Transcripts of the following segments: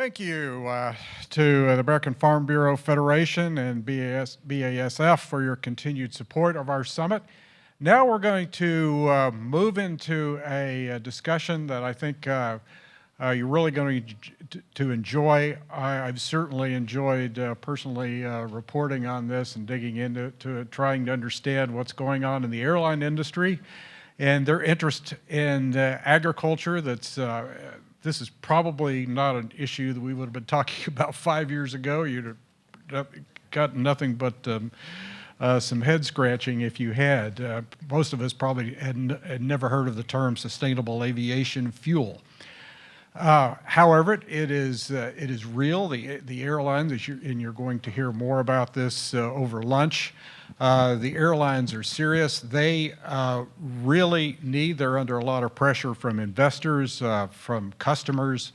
thank you to the American Farm Bureau Federation and BASF for your continued support of our summit. Now we're going to move into a discussion that I think you're really going to enjoy. I've certainly enjoyed personally reporting on this and digging into it, trying to understand what's going on in the airline industry and their interest in agriculture. This is probably not an issue that we would have been talking about 5 years ago. You'd have got nothing but some head scratching if you had. Most of us probably had never heard of the term sustainable aviation fuel. However, it is real. The airlines, and you're going to hear more about this over lunch. The airlines are serious. They really they're under a lot of pressure from investors, from customers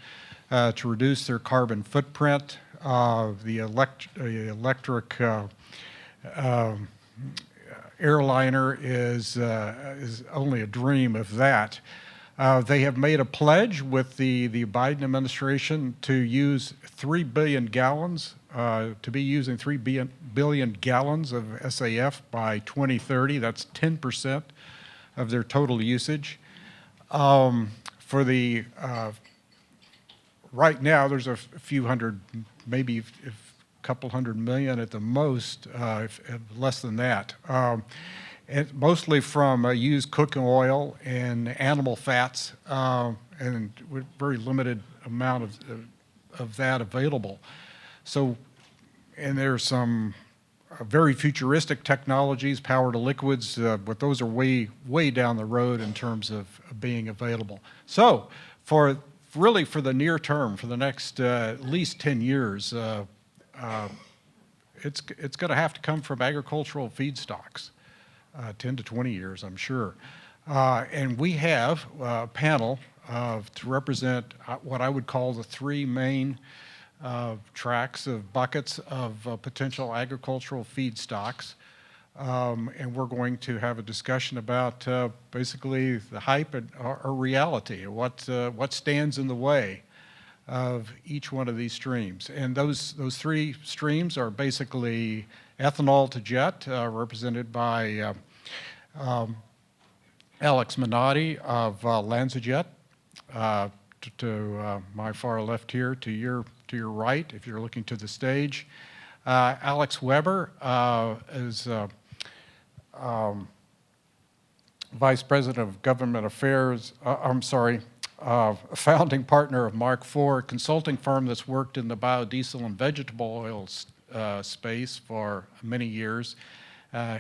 to reduce their carbon footprint. The electric airliner is only a dream of that. They have made a pledge with the Biden administration to use 3 billion gallons, to be using 3 billion gallons of SAF by 2030. That's 10% of their total usage. For the, right now, there's a few hundred, maybe a couple hundred million at the most, if less than that. And mostly from used cooking oil and animal fats, and with very limited amount of that available. So, and there's some very futuristic technologies, power to liquids, but those are way down the road in terms of being available. So, for the near term, for the next at least 10 years, it's going to have to come from agricultural feedstocks. 10 to 20 years, I'm sure. And we have a panel to represent what I would call the three main tracks of buckets of potential agricultural feedstocks. And we're going to have a discussion about basically the hype or reality, what stands in the way of each one of these streams. And those three streams are basically ethanol to jet, represented by Alex Menotti of LanzaJet, to my far left here, to your right, if you're looking to the stage. Alex Weber is Vice President of Government Affairs, a founding partner of MARC-IV, a consulting firm that's worked in the biodiesel and vegetable oils space for many years.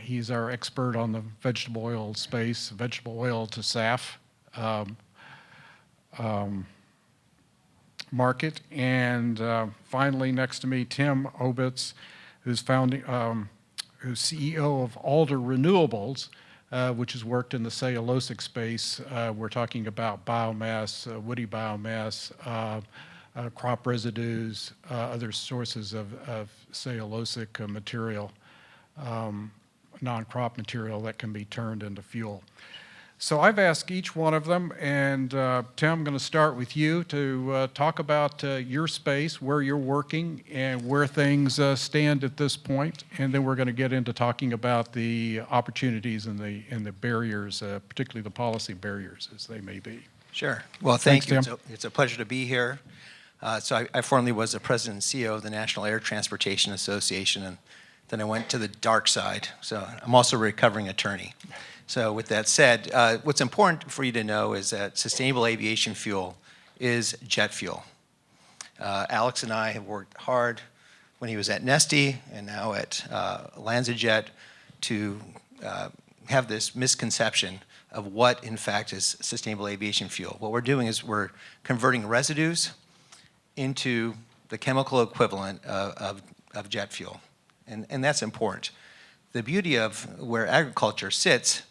He's our expert on the vegetable oil space, vegetable oil to SAF market. And finally, next to me, Tim Obitts, who's CEO of Alder Renewables, which has worked in the cellulosic space. We're talking about biomass, woody biomass, crop residues, other sources of cellulosic material, non-crop material that can be turned into fuel. So I've asked each one of them, and Tim, I'm going to start with you to talk about your space, where you're working, and where things stand at this point, and then we're going to get into talking about the opportunities and the barriers, particularly the policy barriers as they may be. Sure. Well, thank you. Tim. It's a pleasure to be here. So I formerly was the president and CEO of the National Air Transportation Association, and then I went to the dark side. So I'm also a recovering attorney. So with that said, what's important for you to know is that sustainable aviation fuel is jet fuel. Alex and I have worked hard when he was at Neste and now at LanzaJet to have this misconception of what, in fact, is sustainable aviation fuel. What we're doing is we're converting residues into the chemical equivalent of jet fuel. And that's important. The beauty of where agriculture sits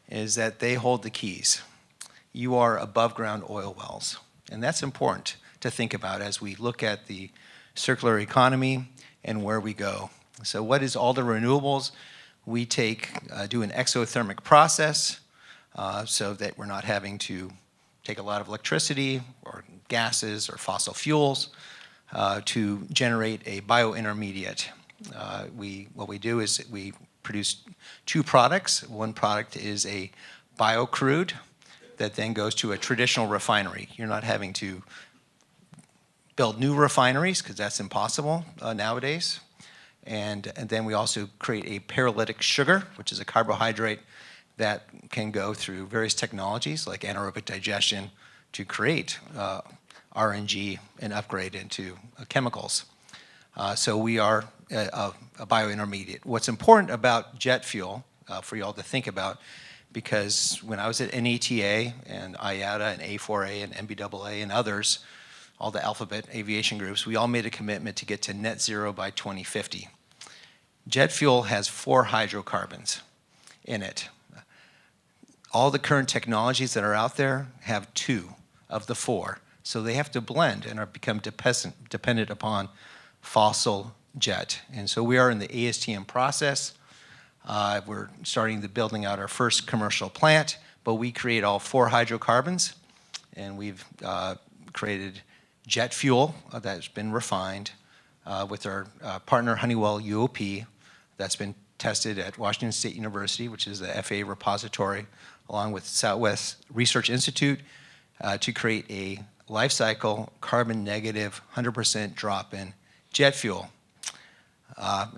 is that they hold the keys. You are above ground oil wells. And that's important to think about as we look at the circular economy and where we go. So what is Alder Renewables? We do an exothermic process so that we're not having to take a lot of electricity or gases or fossil fuels. to generate a biointermediate. What we do is we produce two products. One product is a biocrude that then goes to a traditional refinery. You're not having to build new refineries because that's impossible nowadays. And then we also create a paralytic sugar, which is a carbohydrate that can go through various technologies like anaerobic digestion to create RNG and upgrade into chemicals. So we are a biointermediate. What's important about jet fuel for you all to think about, because when I was at NETA and IATA and A4A and MBAA and others, all the alphabet aviation groups, we all made a commitment to get to net zero by 2050. Jet fuel has 4 hydrocarbons in it. All the current technologies that are out there have 2 of the 4. So they have to blend and become dependent upon fossil jet. And so we are in the ASTM process. We're starting the building out our first commercial plant, but we create all 4 hydrocarbons, and we've created jet fuel that's been refined with our partner Honeywell UOP that's been tested at Washington State University, which is the FAA repository, along with Southwest Research Institute, to create a life cycle carbon negative 100% drop in jet fuel.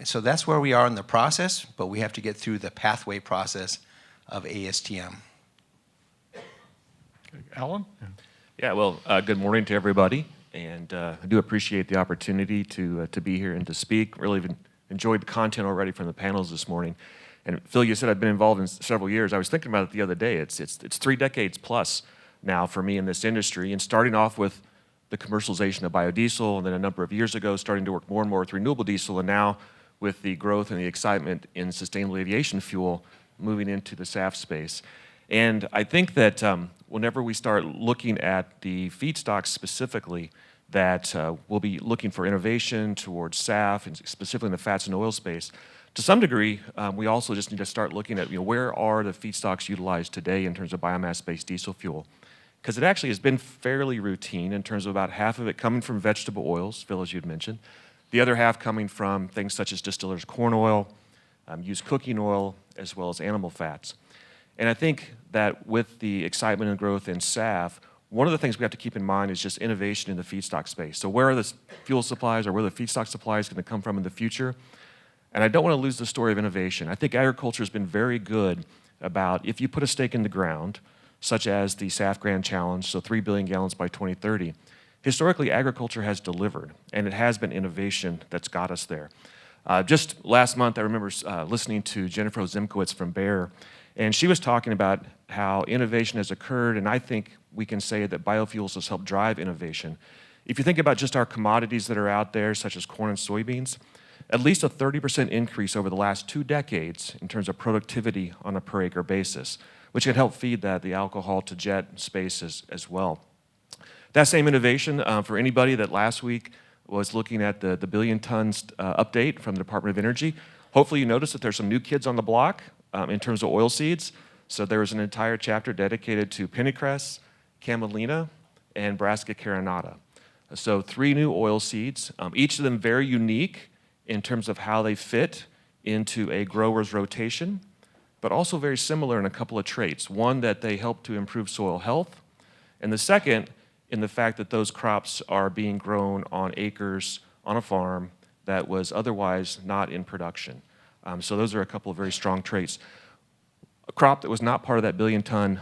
So that's where we are in the process, but we have to get through the pathway process of ASTM. Alan? Yeah, well, good morning to everybody, and I do appreciate the opportunity to be here and to speak. Really enjoyed the content already from the panels this morning. And Phil, you said I've been involved in several years. I was thinking about it the other day. It's 3 decades plus now for me in this industry, and starting off with the commercialization of biodiesel, and then a number of years ago starting to work more and more with renewable diesel, and now with the growth and the excitement in sustainable aviation fuel moving into the SAF space. And I think that whenever we start looking at the feedstocks specifically, that we'll be looking for innovation towards SAF, and specifically in the fats and oil space. To some degree, we also just need to start looking at where are the feedstocks utilized today in terms of biomass-based diesel fuel. Because it actually has been fairly routine in terms of about half of it coming from vegetable oils, Phil, as you'd mentioned, the other half coming from things such as distillers' corn oil, used cooking oil, as well as animal fats. And I think that with the excitement and growth in SAF, one of the things we have to keep in mind is just innovation in the feedstock space. So where are the fuel supplies or where are the feedstock supplies going to come from in the future? And I don't want to lose the story of innovation. I think agriculture has been very good about, if you put a stake in the ground, such as the SAF Grand Challenge, so 3 billion gallons by 2030, historically agriculture has delivered, and it has been innovation that's got us there. Just last month, I remember listening to Jennifer Zimkowitz from Bayer, and she was talking about how innovation has occurred, and I think we can say that biofuels has helped drive innovation. If you think about just our commodities that are out there, such as corn and soybeans, at least a 30% increase over the last 2 decades in terms of productivity on a per acre basis, which can help feed the alcohol to jet space as well. That same innovation, for anybody that last week was looking at the billion tons update from the Department of Energy, hopefully you noticed that there's some new kids on the block in terms of oil seeds. So there was an entire chapter dedicated to pennycress, camelina, and Brassica carinata. So 3 new oil seeds, each of them very unique in terms of how they fit into a grower's rotation, but also very similar in a couple of traits. One, that they help to improve soil health, and the second, in the fact that those crops are being grown on acres on a farm that was otherwise not in production. So those are a couple of very strong traits. A crop that was not part of that billion-ton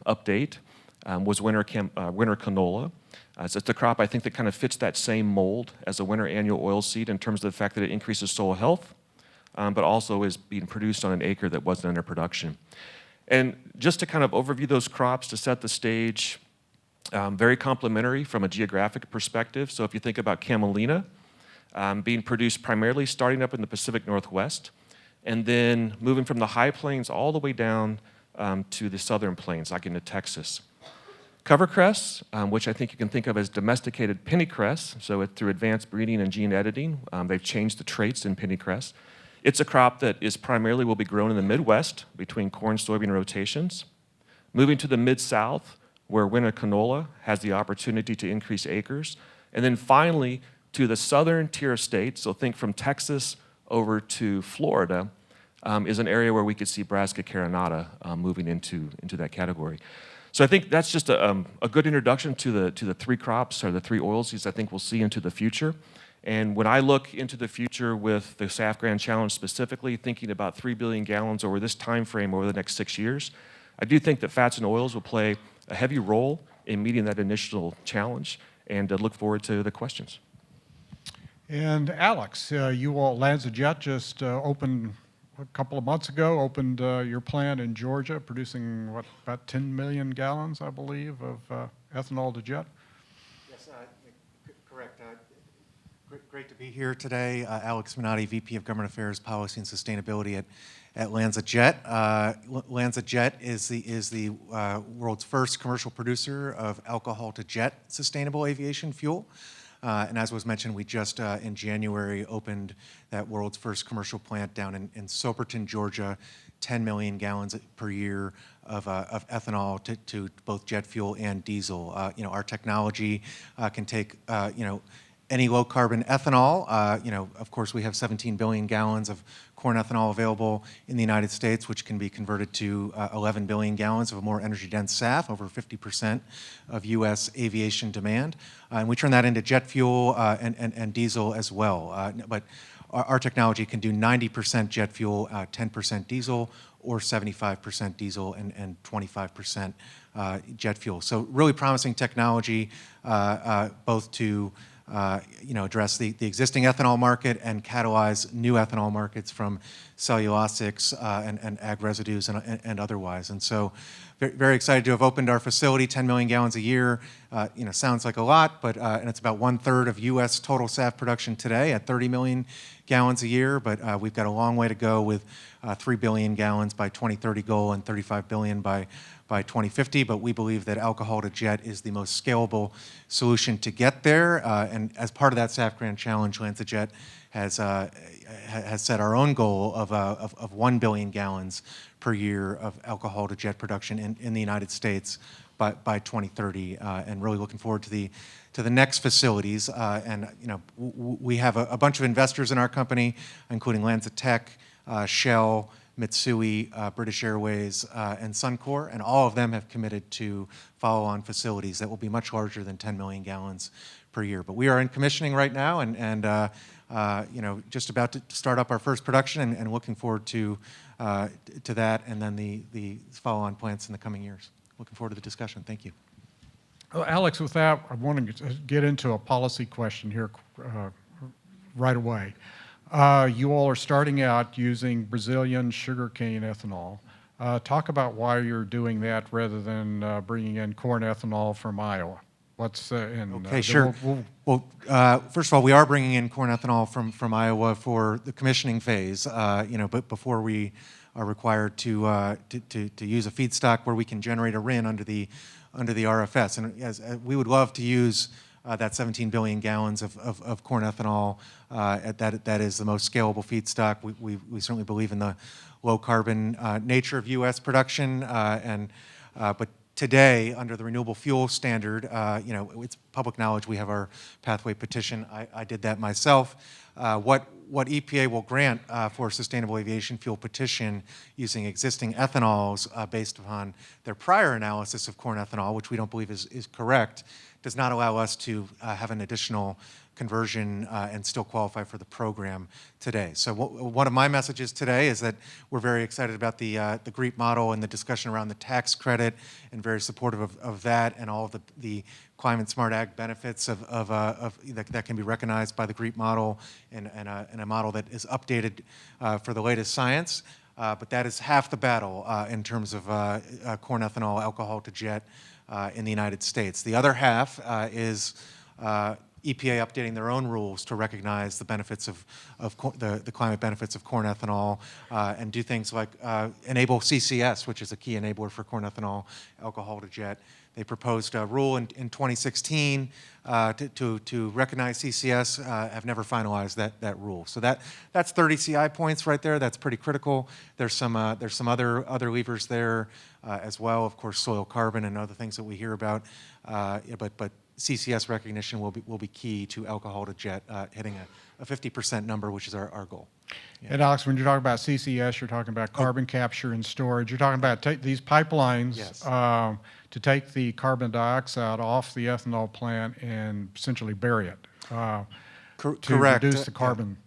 update was winter canola. So it's a crop I think that kind of fits that same mold as a winter annual oilseed in terms of the fact that it increases soil health, but also is being produced on an acre that wasn't under production. And just to kind of overview those crops to set the stage, very complementary from a geographic perspective. So if you think about camelina, being produced primarily starting up in the Pacific Northwest, and then moving from the high plains all the way down to the southern plains, like into Texas. Covercress, which I think you can think of as domesticated pennycress, so through advanced breeding and gene editing, they've changed the traits in pennycress. It's a crop that is primarily will be grown in the Midwest between corn soybean rotations. Moving to the Mid-South, where winter canola has the opportunity to increase acres. And then finally, to the southern tier of states, so think from Texas over to Florida, is an area where we could see Brassica carinata moving into that category. So I think that's just a good introduction to the three crops or the three oilseeds I think we'll see into the future. And when I look into the future with the SAF Grand Challenge specifically, thinking about 3 billion gallons over this time frame over the next 6 years, I do think that fats and oils will play a heavy role in meeting that initial challenge, and look forward to the questions. And Alex, you all, LanzaJet just opened a couple of months ago, opened your plant in Georgia, producing what, about 10 million gallons, I believe, of ethanol to jet? Yes, correct. Great to be here today. Alex Menotti, VP of Government Affairs, Policy and Sustainability at LanzaJet. LanzaJet is the world's first commercial producer of alcohol-to-jet sustainable aviation fuel. And as was mentioned, we just in January opened that world's first commercial plant down in Soperton, Georgia, 10 million gallons per year of ethanol to both jet fuel and diesel. Our technology can take any low carbon ethanol. Of course, we have 17 billion gallons of corn ethanol available in the United States, which can be converted to 11 billion gallons of a more energy dense SAF, over 50% of U.S. aviation demand. And we turn that into jet fuel and diesel as well. But our technology can do 90% jet fuel, 10% diesel, or 75% diesel and 25% jet fuel. So really promising technology, both to address the existing ethanol market and catalyze new ethanol markets from cellulosics and ag residues and otherwise. And so very excited to have opened our facility, 10 million gallons a year. Sounds like a lot, but and it's about 1/3 of U.S. total SAF production today at 30 million gallons a year. But we've got a long way to go with 3 billion gallons by 2030 goal and 35 billion by 2050, but we believe that alcohol to jet is the most scalable solution to get there. And as part of that SAF Grand Challenge, LanzaJet has set our own goal of 1 billion gallons per year of alcohol to jet production in the United States by 2030, and really looking forward to the next facilities. We have a bunch of investors in our company, including LanzaTech, Shell, Mitsui, British Airways, and Suncor, and all of them have committed to follow-on facilities that will be much larger than 10 million gallons per year. But we are in commissioning right now, and just about to start up our first production, and looking forward to that, and then the follow-on plants in the coming years. Looking forward to the discussion. Thank you. Well, Alex, with that, I want to get into a policy question here right away. You all are starting out using Brazilian sugarcane ethanol. Talk about why you're doing that rather than bringing in corn ethanol from Iowa. What's Okay, sure. Well, first of all, we are bringing in corn ethanol from Iowa for the commissioning phase. But before we are required to use a feedstock where we can generate a RIN under the RFS, and as we would love to use that 17 billion gallons of corn ethanol. That is the most scalable feedstock. We certainly believe in the low carbon nature of U.S. production, but today, under the renewable fuel standard, it's public knowledge we have our pathway petition. I did that myself. What EPA will grant for sustainable aviation fuel petition using existing ethanols based upon their prior analysis of corn ethanol, which we don't believe is correct, does not allow us to have an additional conversion and still qualify for the program today. So one of my messages today is that we're very excited about the GREET model and the discussion around the tax credit, and very supportive of that and all of the climate smart ag benefits that can be recognized by the GREET model, and a model that is updated for the latest science. But that is half the battle in terms of corn ethanol, alcohol to jet in the United States. The other half is EPA updating their own rules to recognize the benefits of the climate benefits of corn ethanol, and do things like enable CCS, which is a key enabler for corn ethanol, alcohol to jet. They proposed a rule in 2016 to recognize CCS, have never finalized that rule. So that's 30 CI points right there. That's pretty critical. There's some other levers there as well. Of course, soil carbon and other things that we hear about. But CCS recognition will be key to alcohol to jet hitting a 50% number, which is our goal. And Alex, when you're talking about CCS, you're talking about carbon capture and storage. You're talking about these pipelines Yes. To take the carbon dioxide off the ethanol plant and essentially bury it to Correct. reduce the carbon.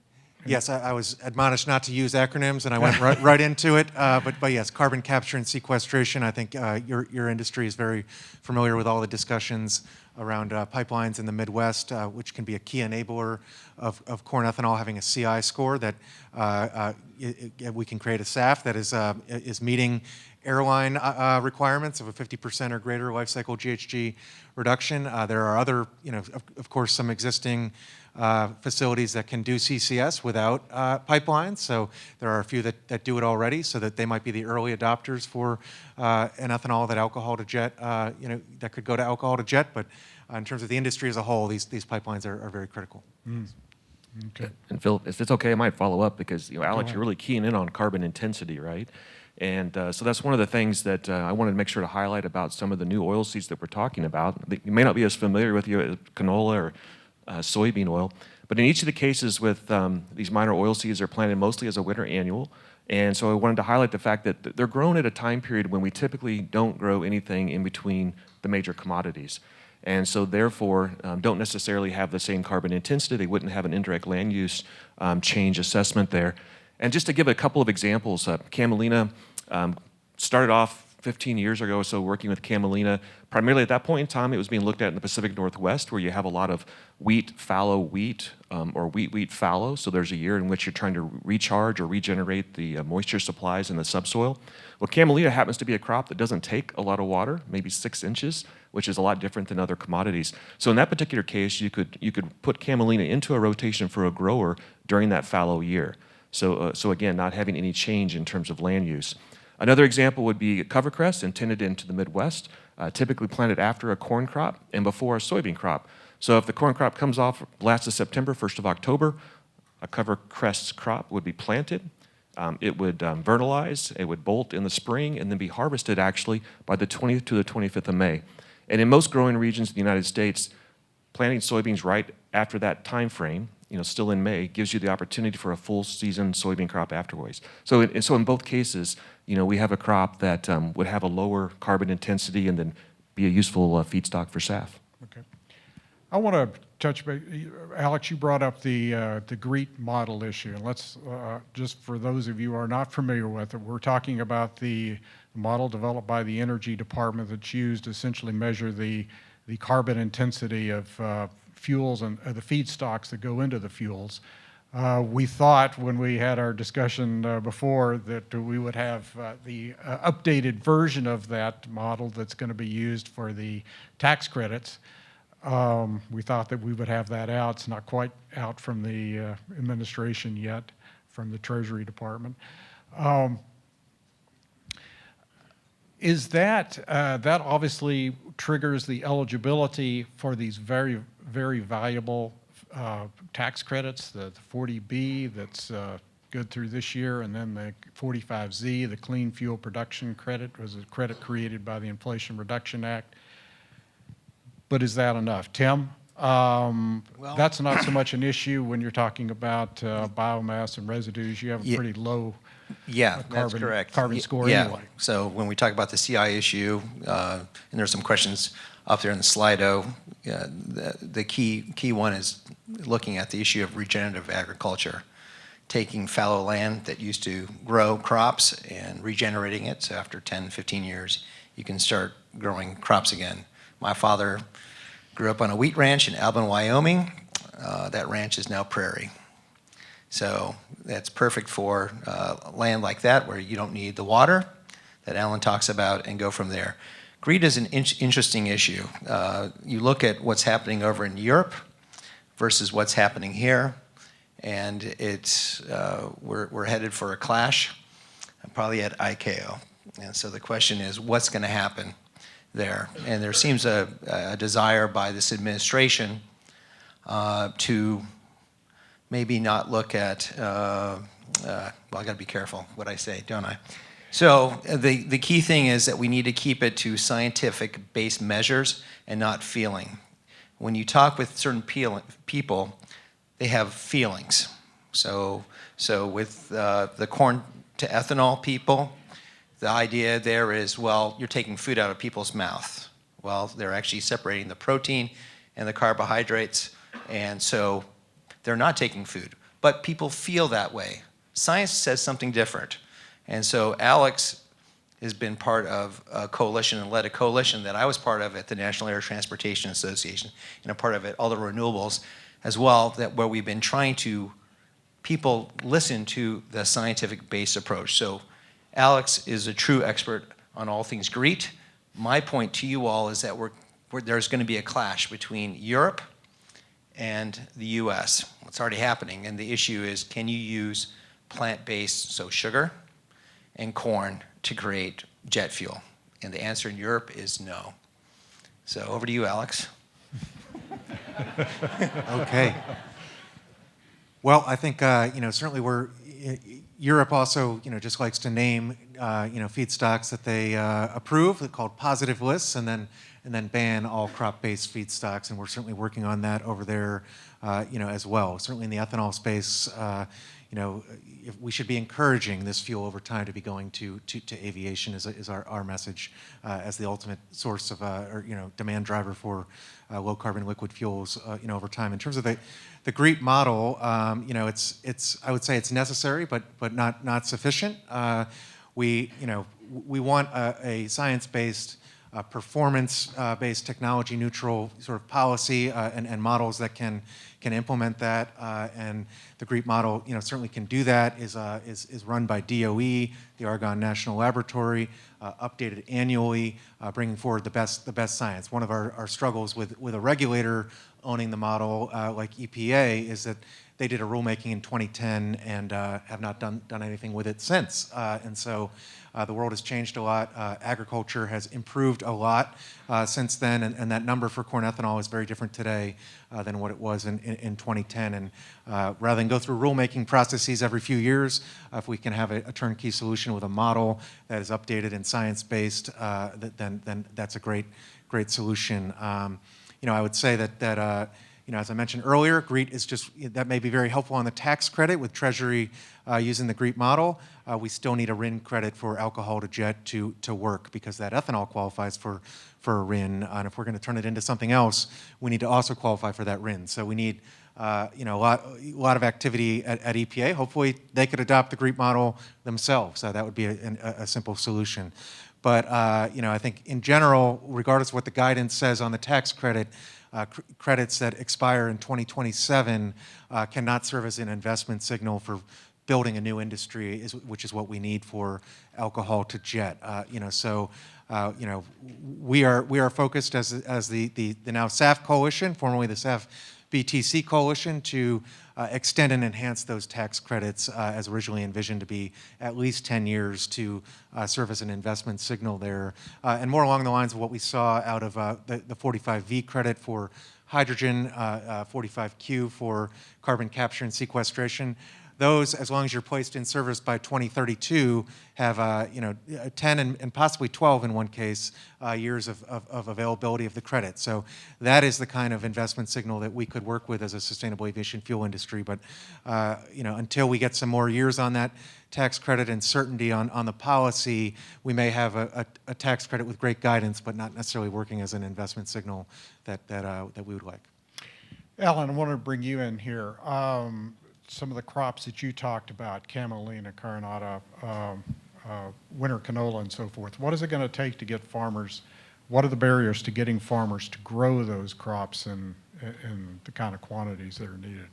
Yes, I was admonished not to use acronyms, and I went right into it. But yes, carbon capture and sequestration. I think your industry is very familiar with all the discussions around pipelines in the Midwest, which can be a key enabler of corn ethanol having a CI score that we can create a SAF that is meeting airline requirements of a 50% or greater life cycle GHG reduction. There are other, of course, some existing facilities that can do CCS without pipelines. So there are a few that do it already, so that they might be the early adopters for an ethanol that alcohol to jet, that could go to alcohol to jet. But in terms of the industry as a whole, these pipelines are very critical. Okay. And Phil, if it's okay, I might follow up because, Alex, ahead. you're really keying in on carbon intensity, right? And so that's one of the things that I wanted to make sure to highlight about some of the new oil seeds that we're talking about. You may not be as familiar with canola or soybean oil, but in each of the cases with these minor oil seeds are planted mostly as a winter annual. And so I wanted to highlight the fact that they're grown at a time period when we typically don't grow anything in between the major commodities. And so therefore don't necessarily have the same carbon intensity. They wouldn't have an indirect land use change assessment there. And just to give a couple of examples, camelina started off 15 years ago or so working with camelina. Primarily at that point in time, it was being looked at in the Pacific Northwest, where you have a lot of wheat, fallow wheat, or wheat fallow. So there's a year in which you're trying to recharge or regenerate the moisture supplies in the subsoil. Well, camelina happens to be a crop that doesn't take a lot of water, maybe 6 inches, which is a lot different than other commodities. So in that particular case, you could put camelina into a rotation for a grower during that fallow year. So again, not having any change in terms of land use. Another example would be covercress, intended into the Midwest, typically planted after a corn crop and before a soybean crop. So if the corn crop comes off last of September, 1st of October, a covercress crop would be planted. It would fertilize, it would bolt in the spring, and then be harvested actually by the 20th to the 25th of May. And in most growing regions in the United States, planting soybeans right after that time frame, still in May, gives you the opportunity for a full season soybean crop afterwards. So in both cases, we have a crop that would have a lower carbon intensity and then be a useful feedstock for SAF. Okay. I want to touch base. Alex, you brought up the GREET model issue. And let's, just for those of you who are not familiar with it, we're talking about the model developed by the Energy Department that's used to essentially measure the carbon intensity of fuels and the feedstocks that go into the fuels. We thought when we had our discussion before that we would have the updated version of that model that's going to be used for the tax credits. We thought that we would have that out. It's not quite out from the administration yet, from the Treasury Department. Is that obviously triggers the eligibility for these very, very valuable tax credits, the 40B that's good through this year, and then the 45Z, the Clean Fuel Production Credit, was a credit created by the Inflation Reduction Act. But is that enough? Tim, that's not so much an issue when you're talking about biomass and residues. You have a pretty low that's correct. carbon score yeah. anyway. So when we talk about the CI issue, and there's some questions up there in the Slido, the key one is looking at the issue of regenerative agriculture, taking fallow land that used to grow crops and regenerating it. So after 10, 15 years, you can start growing crops again. My father grew up on a wheat ranch in Albion, Wyoming. That ranch is now prairie. So that's perfect for land like that where you don't need the water that Alan talks about, and go from there. Greed is an interesting issue. You look at what's happening over in Europe versus what's happening here, and it's we're headed for a clash, probably at ICAO. And so the question is, what's going to happen there? And there seems a desire by this administration to maybe not look at, well, I got to be careful what I say, don't I? So the key thing is that we need to keep it to scientific-based measures and not feeling. when you talk with certain people, they have feelings. So with the corn to ethanol people, the idea there is, well, you're taking food out of people's mouth. Well, they're actually separating the protein and the carbohydrates, and so they're not taking food. But people feel that way. Science says something different. And so Alex has been part of a coalition and led a coalition that I was part of at the National Air Transportation Association, and a part of it, Alder Renewables, as well, that where we've been trying to people listen to the scientific-based approach. So Alex is a true expert on all things GREET. My point to you all is that there's going to be a clash between Europe and the US. It's already happening, and the issue is, can you use plant-based, so sugar and corn, to create jet fuel? And the answer in Europe is no. So over to you, Alex. Okay. Well, I think certainly Europe also just likes to name feedstocks that they approve. They're called positive lists, and then ban all crop-based feedstocks. And we're certainly working on that over there, as well. Certainly in the ethanol space, we should be encouraging this fuel over time to be going to aviation is our message as the ultimate source of demand driver for low carbon liquid fuels over time. In terms of the GREET model, it's I would say it's necessary but not sufficient. We want a science-based, performance-based, technology-neutral sort of policy and models that can implement that, and the GREET model, certainly can do that. Is run by DOE, the Argonne National Laboratory, updated annually, bringing forward the best science. One of our struggles with a regulator owning the model, like EPA, is that they did a rulemaking in 2010 and have not done anything with it since. And so the world has changed a lot. Agriculture has improved a lot since then, and that number for corn ethanol is very different today than what it was in 2010. And rather than go through rulemaking processes every few years, if we can have a turnkey solution with a model that is updated and science-based, then that's a great solution. I would say that as I mentioned earlier, GREET is that may be very helpful on the tax credit with Treasury using the GREET model. We still need a RIN credit for alcohol to jet to work, because that ethanol qualifies for a RIN. And if we're going to turn it into something else, we need to also qualify for that RIN. So we need a lot of activity at EPA. Hopefully they could adopt the GREET model themselves. That would be a simple solution. But I think in general, regardless of what the guidance says on the tax credit, credits that expire in 2027 cannot serve as an investment signal for building a new industry, which is what we need for alcohol to jet. We are focused as the now SAF coalition, formerly the SAF BTC coalition, to extend and enhance those tax credits as originally envisioned to be at least 10 years to serve as an investment signal there. And more along the lines of what we saw out of the 45V credit for hydrogen, 45Q for carbon capture and sequestration. Those, as long as you're placed in service by 2032, have 10 and possibly 12 in one case years of availability of the credit. So that is the kind of investment signal that we could work with as a sustainable aviation fuel industry. But until we get some more years on that tax credit and certainty on the policy, we may have a tax credit with great guidance, but not necessarily working as an investment signal that we would like. Alan, I want to bring you in here. Some of the crops that you talked about, camelina, carinata, winter canola, and so forth. What is it going to take to get farmers? What are the barriers to getting farmers to grow those crops in the kind of quantities that are needed?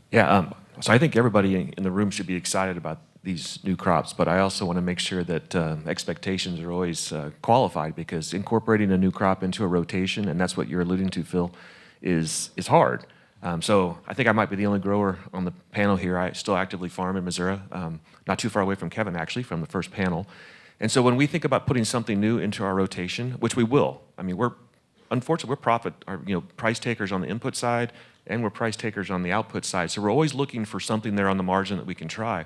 Yeah, so I think everybody in the room should be excited about these new crops, but I also want to make sure that expectations are always qualified, because incorporating a new crop into a rotation, and that's what you're alluding to, Phil, is hard. So I think I might be the only grower on the panel here. I still actively farm in Missouri, not too far away from Kevin, actually, from the first panel. And so when we think about putting something new into our rotation, which we will, I mean, unfortunately, we're price takers on the input side, and we're price takers on the output side. So we're always looking for something there on the margin that we can try.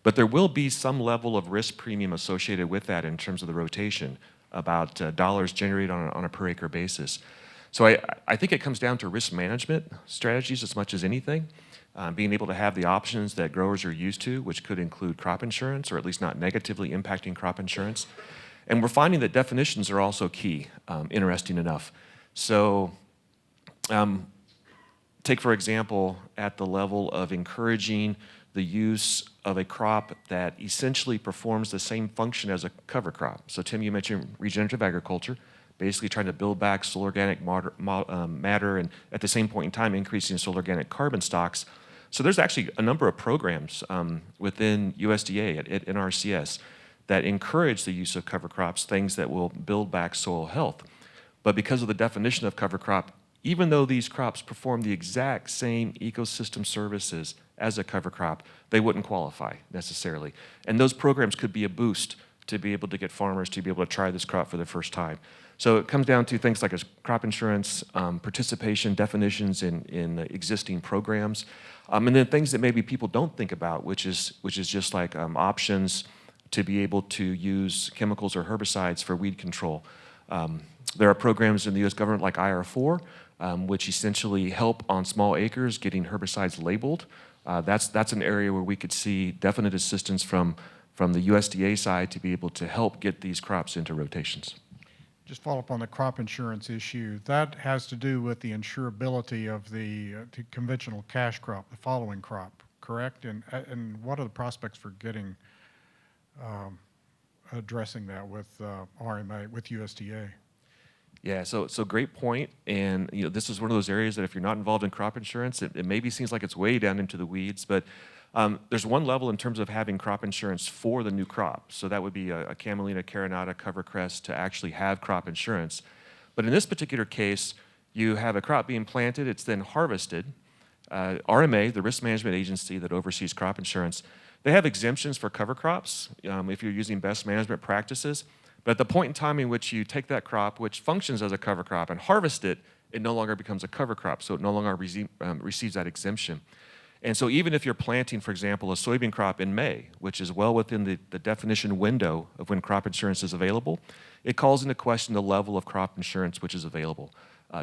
But there will be some level of risk premium associated with that in terms of the rotation, about dollars generated on a per acre basis. So I think it comes down to risk management strategies as much as anything. Being able to have the options that growers are used to, which could include crop insurance, or at least not negatively impacting crop insurance. And we're finding that definitions are also key, interesting enough. So take, for example, at the level of encouraging the use of a crop that essentially performs the same function as a cover crop. So Tim, you mentioned regenerative agriculture, basically trying to build back soil organic matter and at the same point in time increasing soil organic carbon stocks. So there's actually a number of programs within USDA at NRCS that encourage the use of cover crops, things that will build back soil health. But because of the definition of cover crop, even though these crops perform the exact same ecosystem services as a cover crop, they wouldn't qualify necessarily. And those programs could be a boost to be able to get farmers to be able to try this crop for the first time. So it comes down to things like crop insurance, participation, definitions in existing programs, and then things that maybe people don't think about, which is just like options to be able to use chemicals or herbicides for weed control. There are programs in the U.S. government like IR4, which essentially help on small acres getting herbicides labeled. That's an area where we could see definite assistance from the USDA side to be able to help get these crops into rotations. Just follow up on the crop insurance issue. That has to do with the insurability of the conventional cash crop, the following crop, correct? And what are the prospects for getting addressing that with RMA, with USDA? Yeah, so great point. And this is one of those areas that if you're not involved in crop insurance, it maybe seems like it's way down into the weeds, but there's one level in terms of having crop insurance for the new crop. So that would be a Camelina carinata cover cress to actually have crop insurance. But in this particular case, you have a crop being planted, it's then harvested. RMA, the risk management agency that oversees crop insurance, they have exemptions for cover crops if you're using best management practices. But at the point in time in which you take that crop, which functions as a cover crop, and harvest it, it no longer becomes a cover crop, so it no longer receives that exemption. And so even if you're planting, for example, a soybean crop in May, which is well within the definition window of when crop insurance is available, it calls into question the level of crop insurance which is available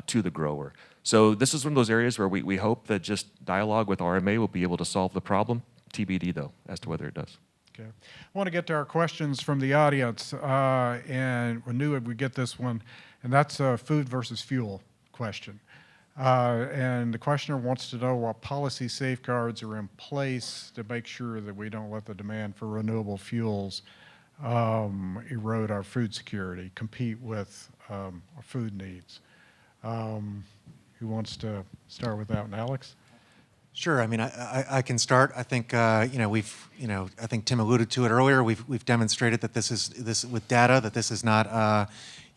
to the grower. So this is one of those areas where we hope that just dialogue with RMA will be able to solve the problem. TBD, though, as to whether it does. Okay. I want to get to our questions from the audience, and we knew we get this one, and that's a food versus fuel question. And the questioner wants to know what policy safeguards are in place to make sure that we don't let the demand for renewable fuels erode our food security, compete with our food needs. Who wants to start with that one? Alex? Sure. I mean, I can start. I think I think Tim alluded to it earlier. We've demonstrated that this with data that this is not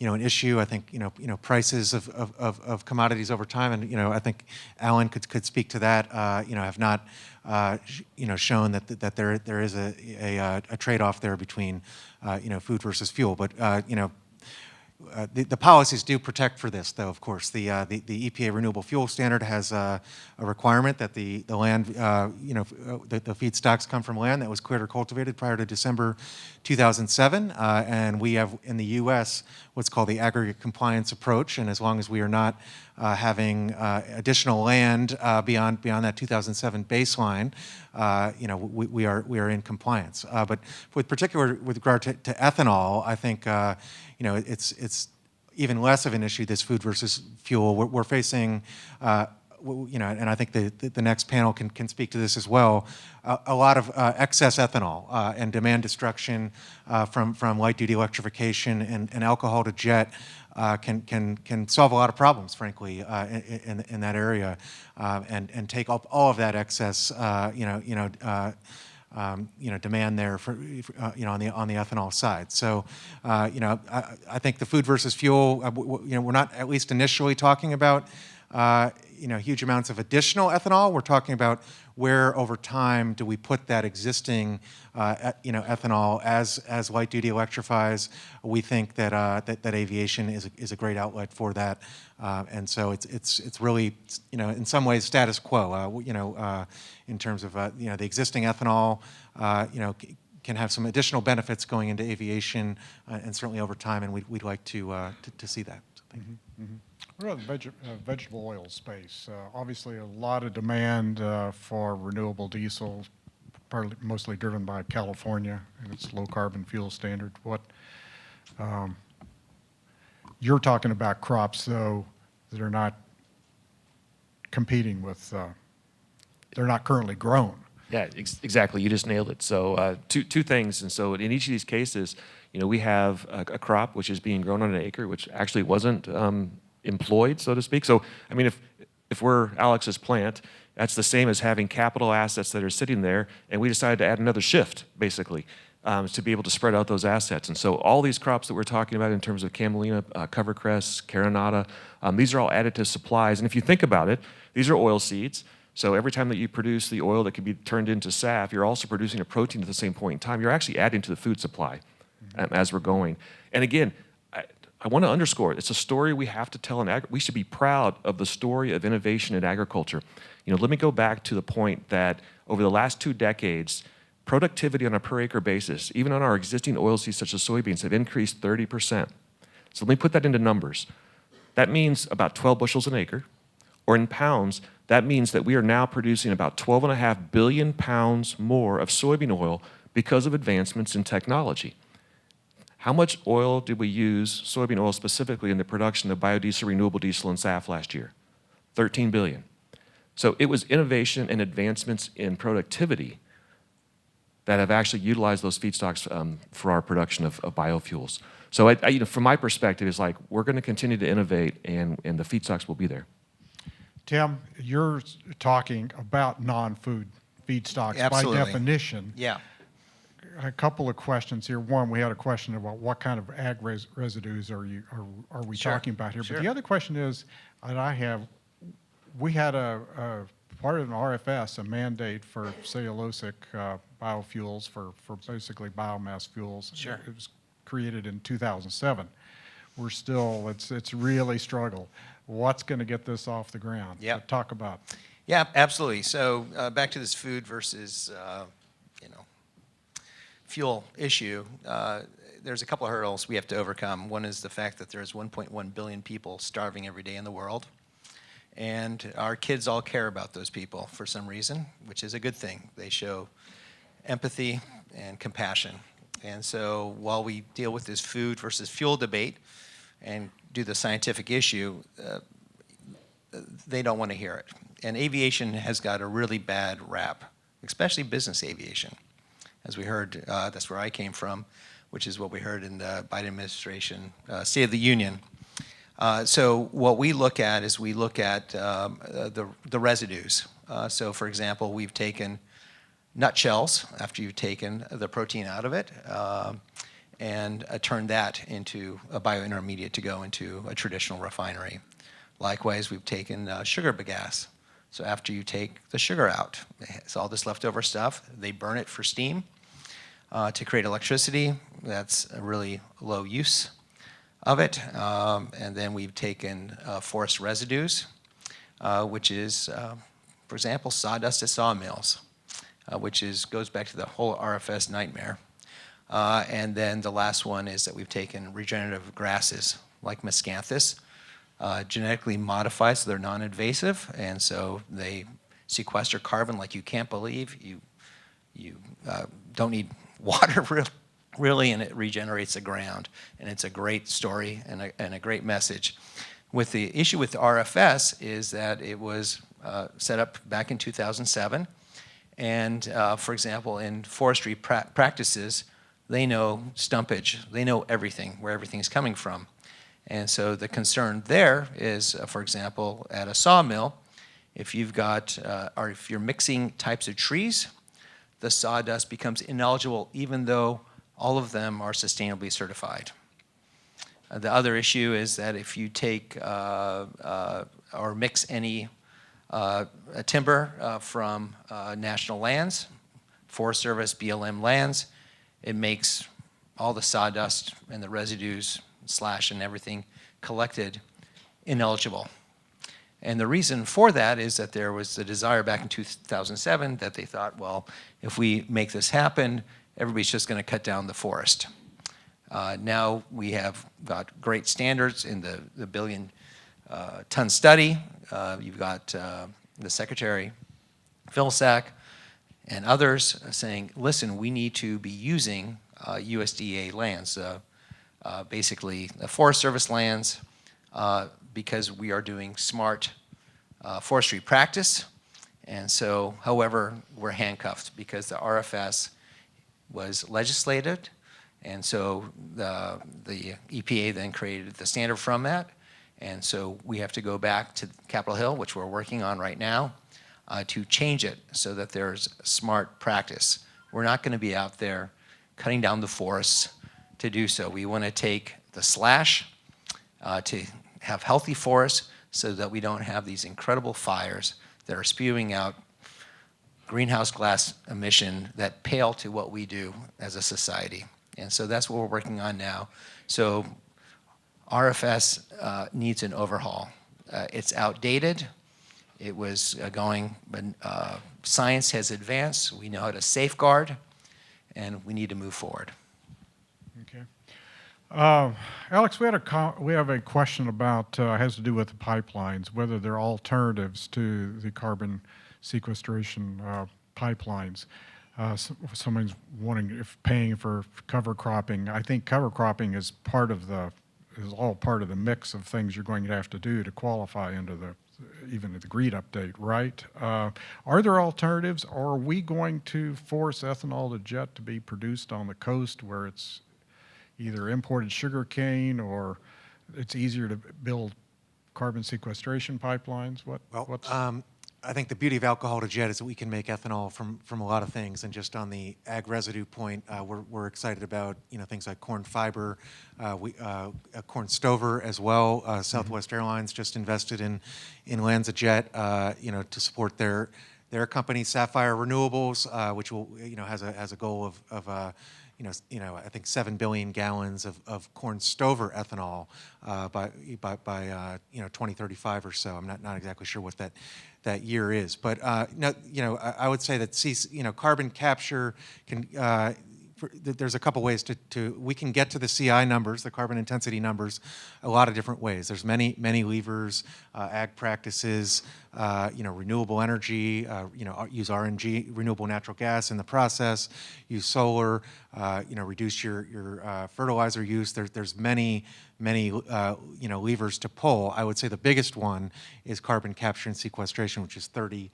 an issue. I think prices of commodities over time, and I think Alan could speak to that. Have not shown that there is a trade-off there between food versus fuel, but the policies do protect for this, though. Of course, the EPA Renewable Fuel Standard has a requirement that the land, the feedstocks come from land that was cleared or cultivated prior to December 2007, and we have in the U.S. what's called the aggregate compliance approach. And as long as we are not having additional land beyond that 2007 baseline, we are in compliance. But with regard to ethanol, I think it's even less of an issue, this food versus fuel. We're facing, and I think the next panel can speak to this as well, a lot of excess ethanol and demand destruction from light-duty electrification and alcohol to jet can solve a lot of problems, frankly, in that area, and take up all of that excess, demand there for on the ethanol side. So, I think the food versus fuel, we're not, at least initially, talking about huge amounts of additional ethanol. We're talking about where over time do we put that existing ethanol as light duty electrifies. We think that that aviation is a great outlet for that, and so it's really in some ways status quo. In terms of the existing ethanol, can have some additional benefits going into aviation, and certainly over time, and we'd like to see that. So thank you. What about the vegetable oil space? Obviously, a lot of demand for renewable diesel, partly, mostly driven by California and its low carbon fuel standard. You're talking about crops, though, that are not competing with, they're not currently grown. Yeah, exactly. You just nailed it. So two things. And so in each of these cases, we have a crop which is being grown on an acre, which actually wasn't employed, so to speak. So, I mean, if we're Alex's plant, that's the same as having capital assets that are sitting there, and we decided to add another shift, basically, to be able to spread out those assets. And so all these crops that we're talking about in terms of camelina, covercress, carinata, these are all additive supplies. And if you think about it, these are oil seeds. So every time that you produce the oil that can be turned into SAF, you're also producing a protein at the same point in time. You're actually adding to the food supply as we're going. And again, I want to underscore, it's a story we have to tell in we should be proud of the story of innovation in agriculture. Let me go back to the point that over the last 2 decades, productivity on a per acre basis, even on our existing oilseeds such as soybeans, have increased 30%. So let me put that into numbers. That means about 12 bushels an acre, or in pounds, that means that we are now producing about 12.5 billion pounds more of soybean oil because of advancements in technology. How much oil did we use, soybean oil specifically, in the production of biodiesel, renewable diesel, and SAF last year? 13 billion. So it was innovation and advancements in productivity that have actually utilized those feedstocks for our production of biofuels. So from my perspective, it's like we're going to continue to innovate, and the feedstocks will be there. Tim, you're talking about non-food feedstocks Absolutely. by definition. Yeah. A couple of questions here. One, we had a question about what kind of ag residues are we Sure. talking about here? Sure. But the other question is, and we had a part of an RFS, a mandate for cellulosic biofuels for basically biomass fuels. Sure. It was created in 2007. We're still, it's really struggled. What's going to get this off the ground? Yep. Talk about. Yeah, absolutely. So back to this food versus fuel issue. There's a couple of hurdles we have to overcome. One is the fact that there's 1.1 billion people starving every day in the world. And our kids all care about those people for some reason, which is a good thing. They show empathy and compassion. And so while we deal with this food versus fuel debate and do the scientific issue, they don't want to hear it. And aviation has got a really bad rap, especially business aviation. As we heard, that's where I came from, which is what we heard in the Biden administration State of the Union. So what we look at is we look at the residues. So for example, we've taken nutshells after you've taken the protein out of it and turned that into a biointermediate to go into a traditional refinery. Likewise, we've taken sugar bagasse. So after you take the sugar out, it's all this leftover stuff. They burn it for steam to create electricity. That's a really low use of it. And then we've taken forest residues, which is, for example, sawdust at sawmills, which goes back to the whole RFS nightmare. And then the last one is that we've taken regenerative grasses like miscanthus, genetically modified so they're non-invasive, and so they sequester carbon like you can't believe. You don't need water really, and it regenerates the ground. And it's a great story and a great message. With the issue with the RFS is that it was set up back in 2007, and for example, in forestry practices, they know stumpage, they know everything, where everything's coming from. And so the concern there is, for example, at a sawmill, if you've got, or if you're mixing types of trees, the sawdust becomes ineligible even though all of them are sustainably certified. The other issue is that if you take or mix any timber from national lands, Forest Service, BLM lands, it makes all the sawdust and the residues, slash and everything collected ineligible. And the reason for that is that there was the desire back in 2007 that they thought, well, if we make this happen, everybody's just going to cut down the forest. Now we have got great standards in the billion ton study. You've got the Secretary, Vilsack, and others saying, listen, we need to be using USDA lands, basically the Forest Service lands, because we are doing smart forestry practice. And so, however, we're handcuffed because the RFS was legislated, and so the EPA then created the standard from that. And so we have to go back to Capitol Hill, which we're working on right now, to change it so that there's smart practice. We're not going to be out there cutting down the forests to do so. We want to take the slash to have healthy forests so that we don't have these incredible fires that are spewing out greenhouse gas emission that pale to what we do as a society. And so that's what we're working on now. So RFS needs an overhaul. It's outdated. It was going, but science has advanced. We know how to safeguard, and we need to move forward. Okay. Alex, we have a question about, has to do with the pipelines, whether they're alternatives to the carbon sequestration pipelines. Someone's wondering if paying for cover cropping. I think cover cropping is all part of the mix of things you're going to have to do to qualify into even the GREET update, right? Are there alternatives, or are we going to force ethanol to jet to be produced on the coast where it's either imported sugar cane or it's easier to build carbon sequestration pipelines? I think the beauty of alcohol to jet is that we can make ethanol from a lot of things. And just on the ag residue point, we're excited about things like corn fiber, corn stover as well. Southwest Airlines just invested in LanzaJet, to support their company, Sapphire Renewables, which will has a goal of I think 7 billion gallons of corn stover ethanol by 2035 or so. I'm not exactly sure what that year is, but I would say that carbon capture can. There's a couple ways we can get to the CI numbers, the carbon intensity numbers, a lot of different ways. There's many levers, ag practices, renewable energy, use RNG, renewable natural gas in the process, use solar, reduce your fertilizer use. There's many levers to pull. I would say the biggest one is carbon capture and sequestration, which is 30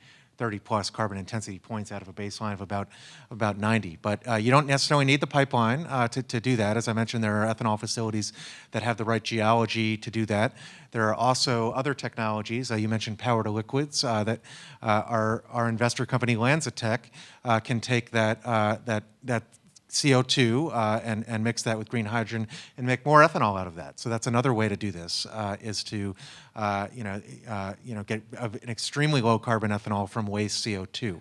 plus carbon intensity points out of a baseline of about 90. But you don't necessarily need the pipeline to do that. As I mentioned, there are ethanol facilities that have the right geology to do that. There are also other technologies. You mentioned power to liquids that our investor company LanzaTech can take that CO2 and mix that with green hydrogen and make more ethanol out of that. So that's another way to do this, is to get an extremely low carbon ethanol from waste CO2.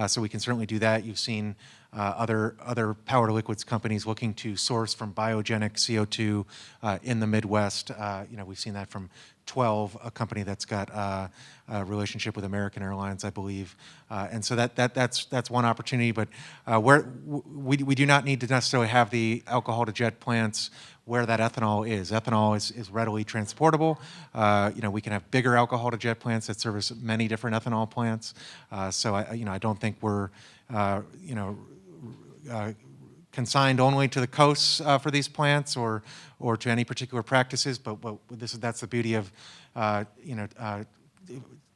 So we can certainly do that. You've seen other power to liquids companies looking to source from biogenic CO2 in the Midwest. We've seen that from 12, a company that's got a relationship with American Airlines, I believe, and so that's one opportunity. But we do not need to necessarily have the alcohol to jet plants where that ethanol is. Ethanol is readily transportable. We can have bigger alcohol to jet plants that service many different ethanol plants. So I don't think we're consigned only to the coasts for these plants or to any particular practices, but that's the beauty of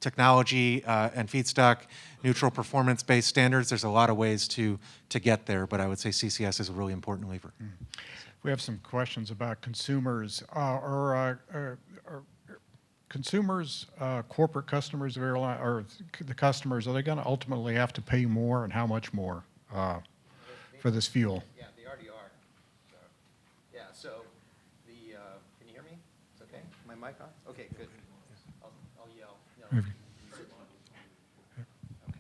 technology and feedstock neutral performance-based standards. There's a lot of ways to get there, but I would say CCS is a really important lever. We have some questions about consumers. Are consumers, corporate customers of airline, or the customers, are they going to ultimately have to pay more, and how much more for this fuel? Yeah, they already are. So can you hear me? It's okay? My mic on? Okay, good. I'll yell. No. Okay. Okay.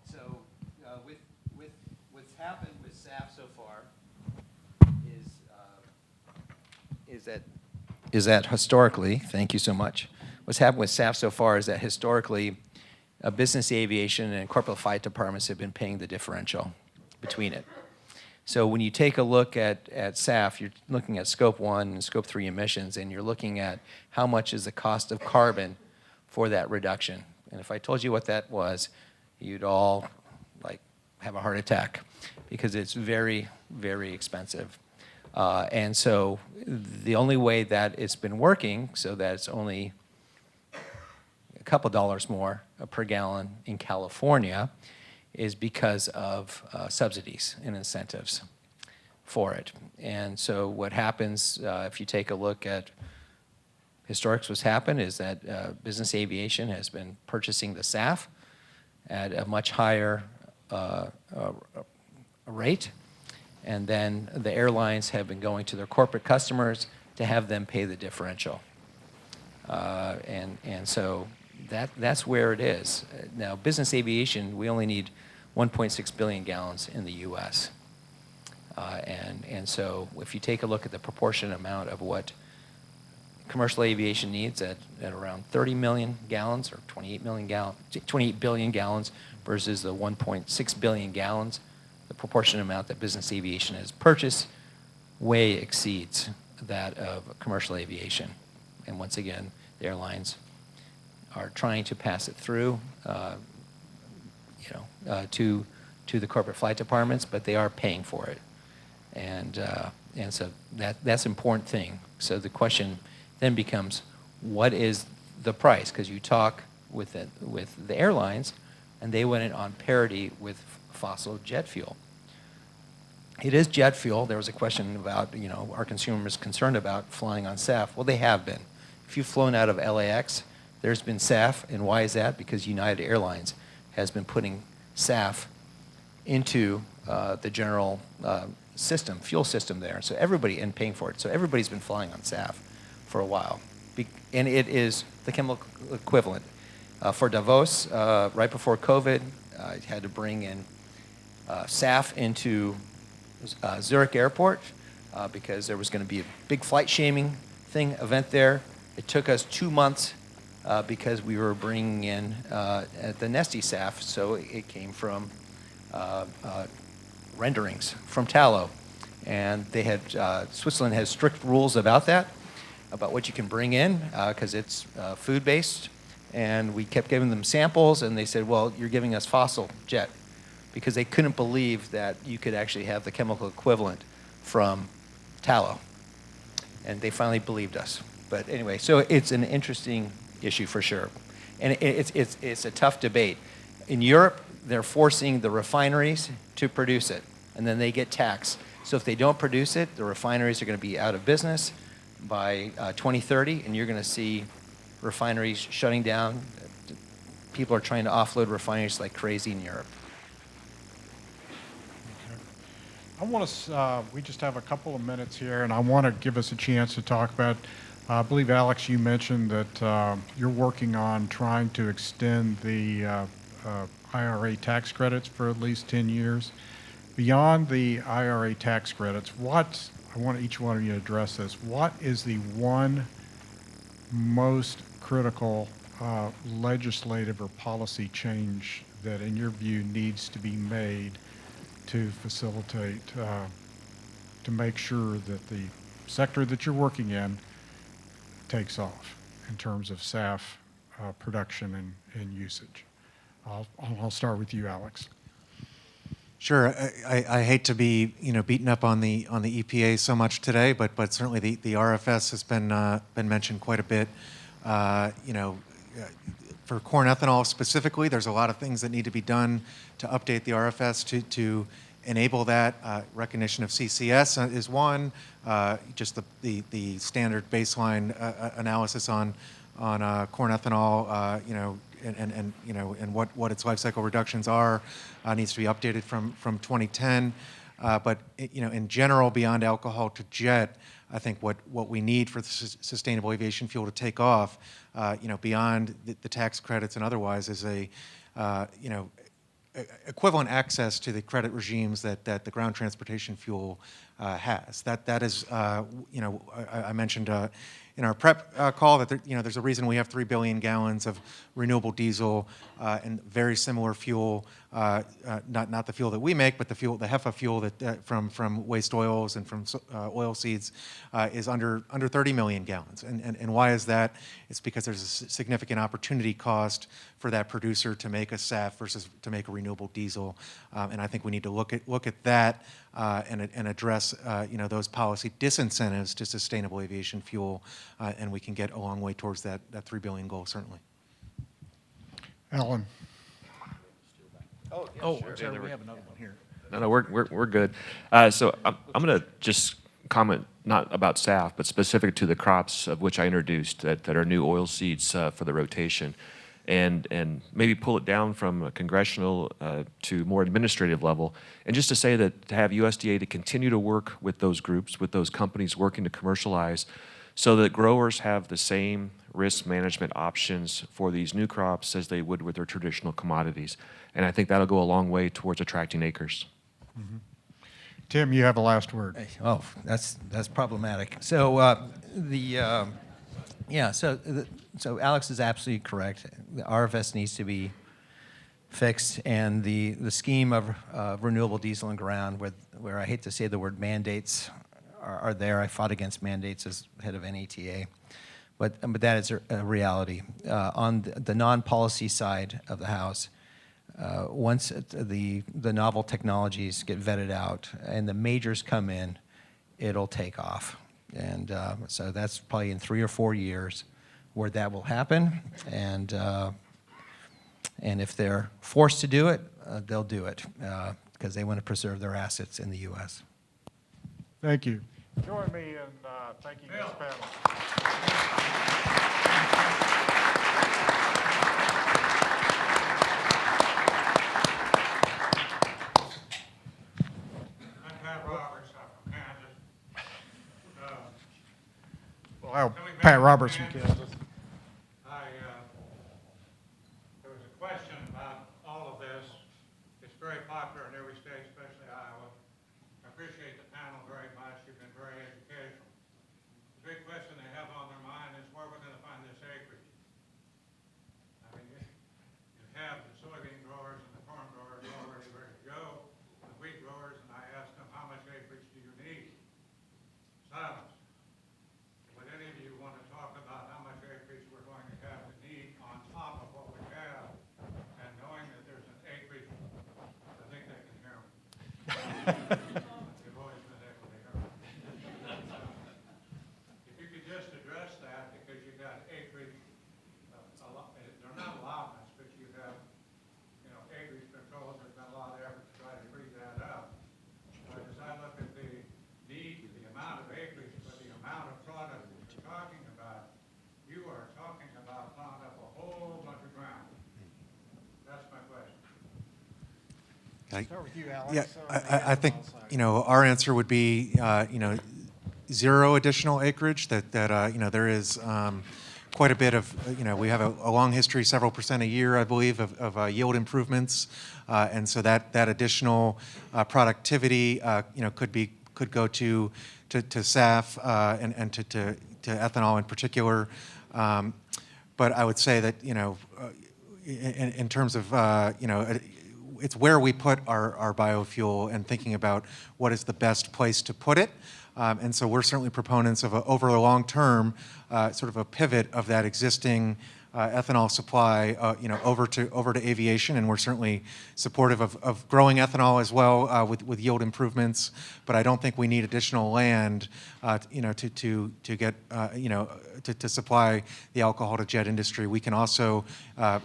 So with what's happened with SAF so far is that historically, thank you so much. What's happened with SAF so far is that historically, business aviation and corporate flight departments have been paying the differential between it. So when you take a look at SAF, you're looking at Scope 1 and Scope 3 emissions, and you're looking at how much is the cost of carbon for that reduction. And if I told you what that was, you'd all like have a heart attack because it's very, very expensive. And so the only way that it's been working so that it's only a couple dollars more per gallon in California is because of subsidies and incentives for it. And so what happens if you take a look at historics, what's happened is that business aviation has been purchasing the SAF at a much higher rate, and then the airlines have been going to their corporate customers to have them pay the differential. And so that's where it is. Now, business aviation, we only need 1.6 billion gallons in the U.S. And so if you take a look at the proportionate amount of what commercial aviation needs at around 30 million gallons or 28 billion gallons versus the 1.6 billion gallons, the proportionate amount that business aviation has purchased way exceeds that of commercial aviation. And once again, the airlines are trying to pass it through, to the corporate flight departments, but they are paying for it, and so that's an important thing. So the question then becomes, what is the price? Because you talk with the airlines, and they went in on parity with fossil jet fuel. It is jet fuel. There was a question about, are consumers concerned about flying on SAF? Well, they have been. If you've flown out of LAX, there's been SAF, and why is that? Because United Airlines has been putting SAF into the general fuel system there. So everybody, and paying for it. So everybody's been flying on SAF for a while. And it is the chemical equivalent. For Davos, right before COVID, I had to bring in SAF into Zurich Airport because there was going to be a big flight shaming event there. It took us 2 months because we were bringing in the Neste SAF, so it came from renderings from tallow. And they had, Switzerland has strict rules about that, about what you can bring in, because it's food-based. And we kept giving them samples, and they said, well, you're giving us fossil jet, because they couldn't believe that you could actually have the chemical equivalent from tallow. And they finally believed us. But anyway, so it's an interesting issue for sure. And it's a tough debate. In Europe, they're forcing the refineries to produce it, and then they get taxed. So if they don't produce it, the refineries are going to be out of business by 2030, and you're going to see refineries shutting down. People are trying to offload refineries like crazy in Europe. I want to, we just have a couple of minutes here, and I want to give us a chance to talk about, I believe, Alex, you mentioned that you're working on trying to extend the IRA tax credits for at least 10 years. Beyond the IRA tax credits, I want each one of you to address this. What is the one most critical legislative or policy change that, in your view, needs to be made to facilitate, to make sure that the sector that you're working in takes off in terms of SAF production and usage? I'll start with you, Alex. Sure. I hate to be beaten up on the EPA so much today, but certainly the RFS has been mentioned quite a bit. For corn ethanol specifically, there's a lot of things that need to be done to update the RFS to enable that. Recognition of CCS is one. Just the standard baseline analysis on corn ethanol, and what its life cycle reductions are needs to be updated from 2010. But in general, beyond alcohol to jet, I think what we need for the sustainable aviation fuel to take off, beyond the tax credits and otherwise, is equivalent access to the credit regimes that the ground transportation fuel has. That is, I mentioned in our prep call that there's a reason we have 3 billion gallons of renewable diesel and very similar fuel not the fuel that we make, but the HEFA fuel that from waste oils and from oil seeds is under 30 million gallons. And why is that? It's because there's a significant opportunity cost for that producer to make a SAF versus to make a renewable diesel. And I think we need to look at that and address those policy disincentives to sustainable aviation fuel, and we can get a long way towards that 3 billion goal, certainly. Alan? Oh, I'm sorry, we have another one here. No, we're good. So I'm going to just comment not about SAF, but specific to the crops of which I introduced that are new oil seeds for the rotation, and maybe pull it down from a congressional to more administrative level, and just to say that to have USDA to continue to work with those groups, with those companies working to commercialize, so that growers have the same risk management options for these new crops as they would with their traditional commodities. And I think that'll go a long way towards attracting acres. Mm-hmm. Tim, you have the last word. Oh, that's problematic. So so Alex is absolutely correct. The RFS needs to be fixed, and the scheme of renewable diesel and ground, where I hate to say the word mandates are there. I fought against mandates as head of NATA, but that is a reality. On the non-policy side of the House, once the novel technologies get vetted out and the majors come in, it'll take off. And so that's probably in 3 or 4 years where that will happen. And if they're forced to do it, they'll do it because they want to preserve their assets in the U.S. Thank you. Join me in thanking this panel. I'm Pat Roberts. I'm from Kansas. Well, Pat Roberts from Kansas. There was a question about all of this. It's very popular in every state, especially Iowa. I appreciate the panel very much. You've been very educational. The big question they have on their mind is where we're going to find this acreage. I mean, you have the soybean growers and the corn growers already ready to go, the wheat growers, and I asked them, how much acreage do you need? Silence. Would any of you want to talk about how much acreage we're going to have to need on top of what we have? And knowing that there's an acreage, I think they can hear me. They've always been able to hear me. If you could just address that, because you've got acreage, they're not allotments, but you have, acreage controls. There's been a lot of effort to try to free that up. But as I look at the need, the amount of acreage, but the amount of product that you're talking about, you are talking about plowing up a whole bunch of ground. That's my question. Start with you, Alex. Yeah, I think our answer would be zero additional acreage. That there is quite a bit of we have a long history, several percent a year, I believe, of yield improvements, and so that additional productivity could go to SAF and to ethanol in particular. But I would say that in terms of it's where we put our biofuel and thinking about what is the best place to put it. And so we're certainly proponents of over the long term, sort of a pivot of that existing ethanol supply, over to aviation, and we're certainly supportive of growing ethanol as well with yield improvements. But I don't think we need additional land, to get to supply the alcohol to jet industry. We can also,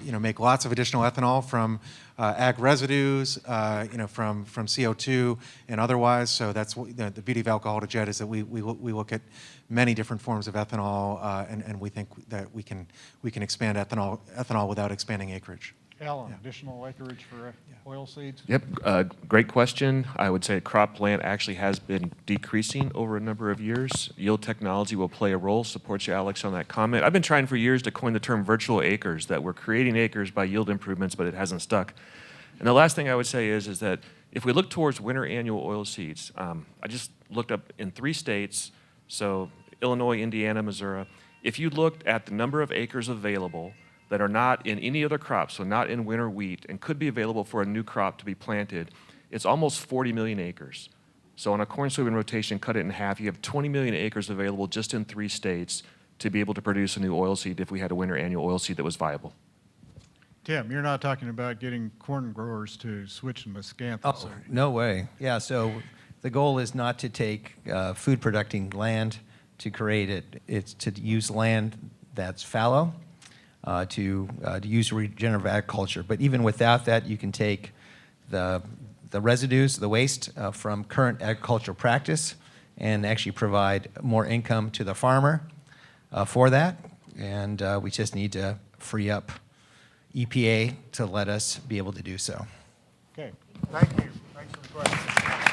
make lots of additional ethanol from ag residues, from CO2 and otherwise. So that's the beauty of alcohol to jet is that we look at many different forms of ethanol, and we think that we can expand ethanol without expanding acreage. Alan, additional acreage for oil seeds? Yep, great question. I would say cropland actually has been decreasing over a number of years. Yield technology will play a role. Support you, Alex, on that comment. I've been trying for years to coin the term virtual acres, that we're creating acres by yield improvements, but it hasn't stuck. And the last thing I would say is that if we look towards winter annual oil seeds, I just looked up in 3 states, so Illinois, Indiana, Missouri. If you looked at the number of acres available that are not in any other crop, so not in winter wheat, and could be available for a new crop to be planted, it's almost 40 million acres. So on a corn soybean rotation, cut it in half, you have 20 million acres available just in 3 states to be able to produce a new oilseed if we had a winter annual oilseed that was viable. Tim, you're not talking about getting corn growers to switch to miscanthus, Oh, are you? no way. Yeah, so the goal is not to take food producing land to create it. It's to use land that's fallow, to use regenerative agriculture. But even without that, you can take the residues, the waste from current agricultural practice and actually provide more income to the farmer for that. And we just need to free up EPA to let us be able to do so. Okay, thank you. Thanks for the question.